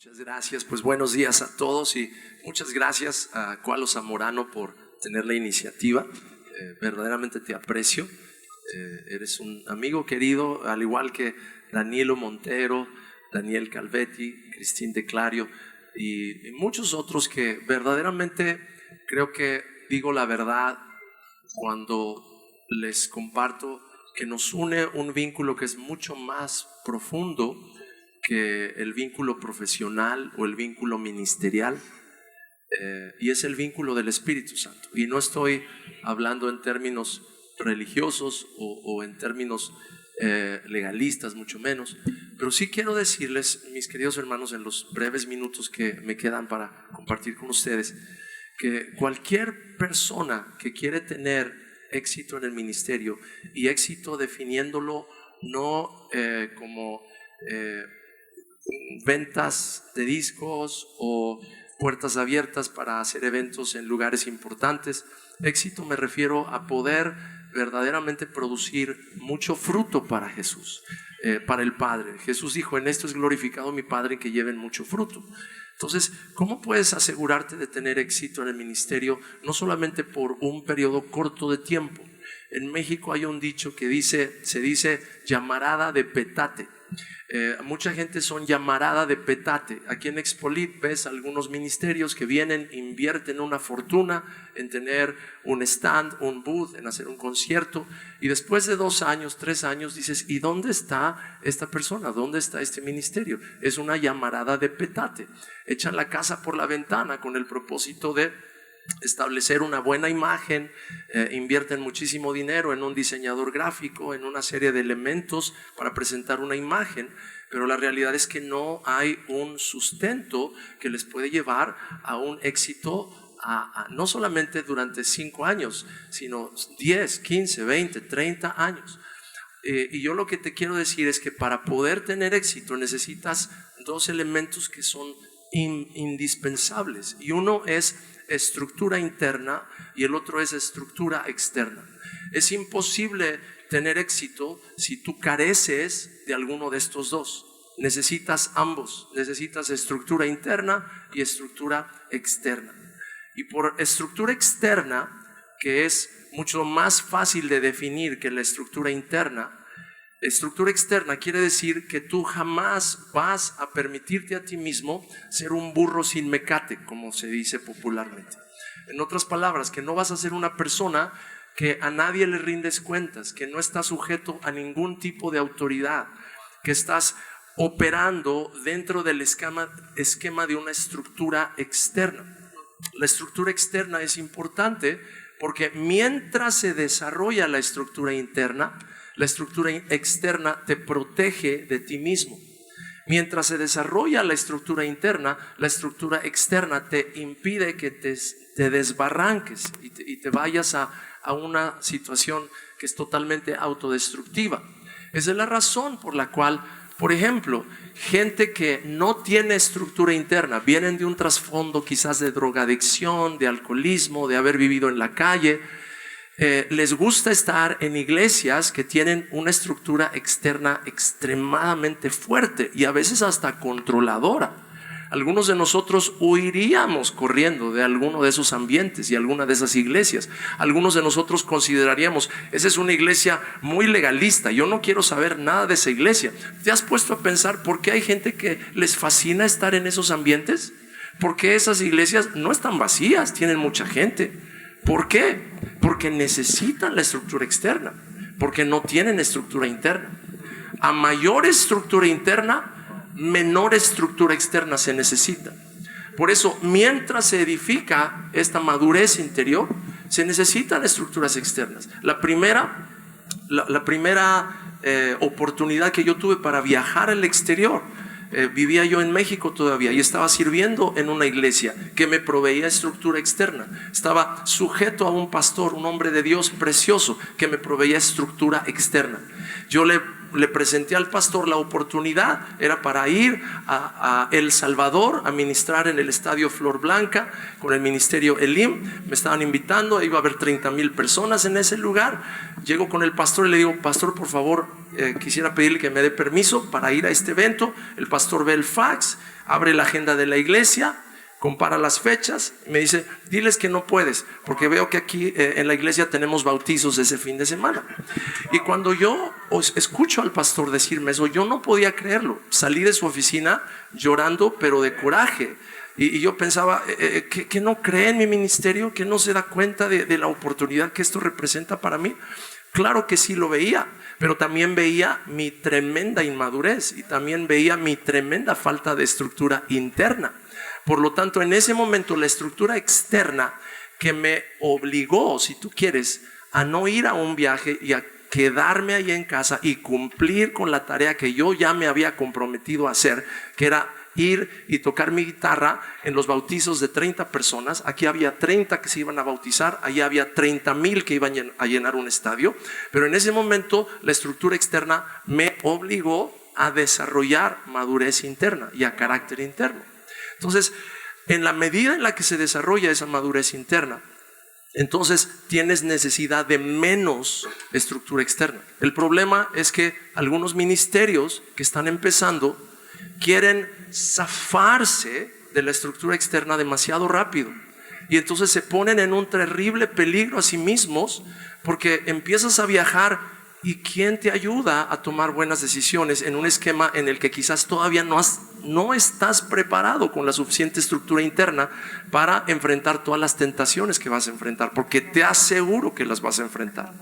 Muchas gracias, pues buenos días a todos y muchas gracias a Cualo Zamorano por tener la iniciativa. Verdaderamente te aprecio, eres un amigo querido, al igual que Danilo Montero, Daniel Calvetti, Cristín de Clario y muchos otros que verdaderamente creo que digo la verdad cuando les comparto que nos une un vínculo que es mucho más profundo que el vínculo profesional o el vínculo ministerial, y es el vínculo del Espíritu Santo. Y no estoy hablando en términos religiosos o en términos legalistas, mucho menos, pero sí quiero decirles, mis queridos hermanos, en los breves minutos que me quedan para compartir con ustedes, que cualquier persona que quiere tener éxito en el ministerio, y éxito definiéndolo no como ventas de discos o puertas abiertas para hacer eventos en lugares importantes. Éxito me refiero a poder verdaderamente producir mucho fruto para Jesús, para el Padre. Jesús dijo: en esto es glorificado mi Padre, que lleven mucho fruto. Entonces, ¿cómo puedes asegurarte de tener éxito en el ministerio? No solamente por un periodo corto de tiempo. En México hay un dicho que se dice llamarada de petate. Mucha gente son llamarada de petate. Aquí en Expolit ves algunos ministerios que vienen, invierten una fortuna en tener un stand, un booth, en hacer un concierto, y después de 2 años, 3 años dices: ¿y dónde está esta persona? ¿Dónde está este ministerio? Es una llamarada de petate. Echan la casa por la ventana con el propósito de establecer una buena imagen, invierten muchísimo dinero en un diseñador gráfico, en una serie de elementos para presentar una imagen, pero la realidad es que no hay un sustento que les puede llevar a un éxito no solamente durante 5 años, sino 10, 15, 20, 30 años. Y yo lo que te quiero decir es que para poder tener éxito necesitas 2 elementos que son indispensables, y uno es estructura interna y el otro es estructura externa. Es imposible tener éxito si tú careces de alguno de estos 2. Necesitas ambos, necesitas estructura interna y estructura externa. Y por estructura externa, que es mucho más fácil de definir que la estructura interna, estructura externa quiere decir que tú jamás vas a permitirte a ti mismo ser un burro sin mecate, como se dice popularmente. En otras palabras, que no vas a ser una persona que a nadie le rindes cuentas, que no estás sujeto a ningún tipo de autoridad, que estás operando dentro del esquema de una estructura externa. La estructura externa es importante porque mientras se desarrolla la estructura interna, la estructura externa te protege de ti mismo. Mientras se desarrolla la estructura interna, la estructura externa te impide que te desbarranques y te vayas a una situación que es totalmente autodestructiva. Esa es la razón por la cual, por ejemplo, gente que no tiene estructura interna, vienen de un trasfondo quizás de drogadicción, de alcoholismo, de haber vivido en la calle, les gusta estar en iglesias que tienen una estructura externa extremadamente fuerte y a veces hasta controladora. Algunos de nosotros huiríamos corriendo de alguno de esos ambientes y alguna de esas iglesias. Algunos de nosotros consideraríamos: esa es una iglesia muy legalista, yo no quiero saber nada de esa iglesia. ¿Te has puesto a pensar por qué hay gente que les fascina estar en esos ambientes? Porque esas iglesias no están vacías, tienen mucha gente. ¿Por qué? Porque necesitan la estructura externa, porque no tienen estructura interna. A mayor estructura interna, menor estructura externa se necesita. Por eso, mientras se edifica esta madurez interior, se necesitan estructuras externas. La primera oportunidad que yo tuve para viajar al exterior, vivía yo en México todavía y estaba sirviendo en una iglesia que me proveía estructura externa. Estaba sujeto a un pastor, un hombre de Dios precioso, que me proveía estructura externa. Yo le le presenté al pastor la oportunidad, era para ir a El Salvador a ministrar en el estadio Flor Blanca con el ministerio Elim. Me estaban invitando, iba a haber 30,000 personas en ese lugar. Llego con el pastor y le digo: pastor, por favor, quisiera pedirle que me dé permiso para ir a este evento. El pastor ve el fax, abre la agenda de la iglesia, compara las fechas y me dice: diles que no puedes, porque veo que aquí en la iglesia tenemos bautizos ese fin de semana. Y cuando yo escucho al pastor decirme eso, yo no podía creerlo. Salí de su oficina llorando, pero de coraje. Y yo pensaba, ¿que no cree en mi ministerio? ¿Que no se da cuenta de la oportunidad que esto representa para mí? Claro que sí lo veía, pero también veía mi tremenda inmadurez y también veía mi tremenda falta de estructura interna. Por lo tanto, en ese momento, la estructura externa que me obligó, si tú quieres, a no ir a un viaje y a quedarme ahí en casa y cumplir con la tarea que yo ya me había comprometido a hacer, que era ir y tocar mi guitarra en los bautizos de 30 personas. Aquí había 30 que se iban a bautizar, allá había 30,000 que iban a llenar un estadio. Pero en ese momento, la estructura externa me obligó a desarrollar madurez interna y a carácter interno. Entonces, en la medida en la que se desarrolla esa madurez interna, entonces tienes necesidad de menos estructura externa. El problema es que algunos ministerios que están empezando quieren zafarse de la estructura externa demasiado rápido. Y entonces se ponen en un terrible peligro a sí mismos, porque empiezas a viajar. ¿Y quién te ayuda a tomar buenas decisiones en un esquema en el que quizás todavía no estás preparado con la suficiente estructura interna para enfrentar todas las tentaciones que vas a enfrentar? Porque te aseguro que las vas a enfrentar.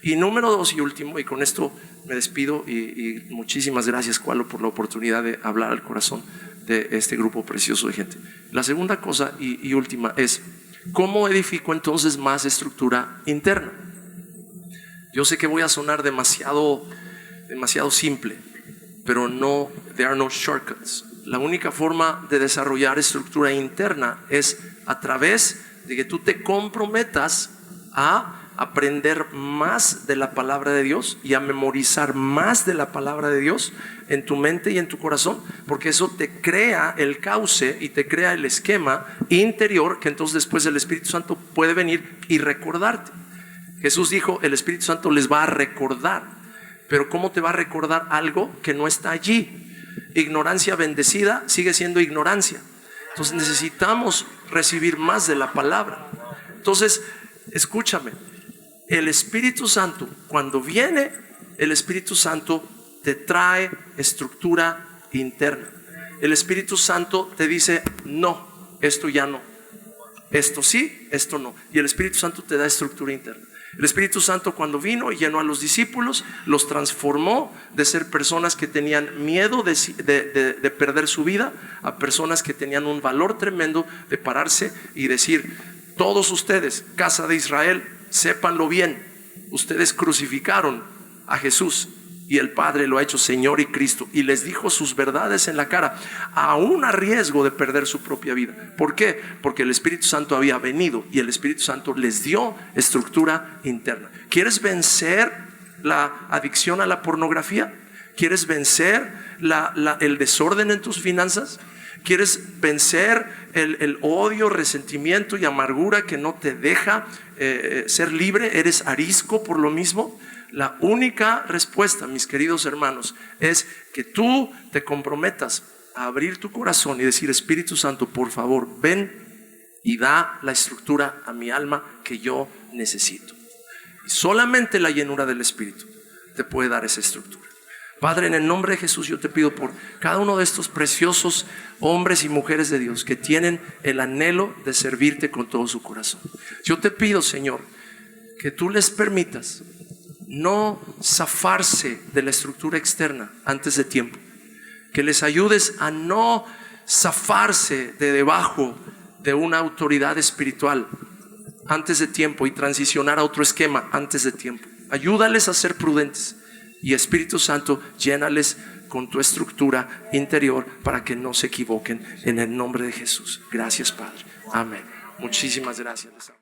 Y número 2 y último, y con esto me despido, y muchísimas gracias, Cualo, por la oportunidad de hablar al corazón de este grupo precioso de gente. La segunda cosa y última es: ¿cómo edifico entonces más estructura interna? Yo sé que voy a sonar demasiado simple, pero no, there are no shortcuts. La única forma de desarrollar estructura interna es a través de que tú te comprometas a aprender más de la palabra de Dios y a memorizar más de la palabra de Dios en tu mente y en tu corazón, porque eso te crea el cauce y te crea el esquema interior que entonces después el Espíritu Santo puede venir y recordarte. Jesús dijo: el Espíritu Santo les va a recordar. Pero ¿cómo te va a recordar algo que no está allí? Ignorancia bendecida sigue siendo ignorancia. Entonces necesitamos recibir más de la palabra. Entonces, escúchame, el Espíritu Santo, cuando viene, el Espíritu Santo te trae estructura interna. El Espíritu Santo te dice: no, esto ya no, esto sí, esto no. Y el Espíritu Santo te da estructura interna. El Espíritu Santo, cuando vino y llenó a los discípulos, los transformó de ser personas que tenían miedo de perder su vida a personas que tenían un valor tremendo de pararse y decir: todos ustedes, casa de Israel, sépanlo bien, ustedes crucificaron a Jesús y el Padre lo ha hecho Señor y Cristo, y les dijo sus verdades en la cara, aún a riesgo de perder su propia vida. ¿Por qué? Porque el Espíritu Santo había venido y el Espíritu Santo les dio estructura interna. ¿Quieres vencer la adicción a la pornografía? ¿Quieres vencer el desorden en tus finanzas? ¿Quieres vencer el odio, resentimiento y amargura que no te deja ser libre? ¿Eres arisco por lo mismo? La única respuesta, mis queridos hermanos, es que tú te comprometas a abrir tu corazón y decir: Espíritu Santo, por favor, ven y da la estructura a mi alma que yo necesito. Y solamente la llenura del Espíritu te puede dar esa estructura. Padre, en el nombre de Jesús, yo te pido por cada uno de estos preciosos hombres y mujeres de Dios que tienen el anhelo de servirte con todo su corazón. Yo te pido, Señor, que tú les permitas no zafarse de la estructura externa antes de tiempo, que les ayudes a no zafarse de debajo de una autoridad espiritual antes de tiempo y transicionar a otro esquema antes de tiempo. Ayúdales a ser prudentes y, Espíritu Santo, llénales con tu estructura interior para que no se equivoquen, en el nombre de Jesús. Gracias, Padre. Amén. Muchísimas gracias.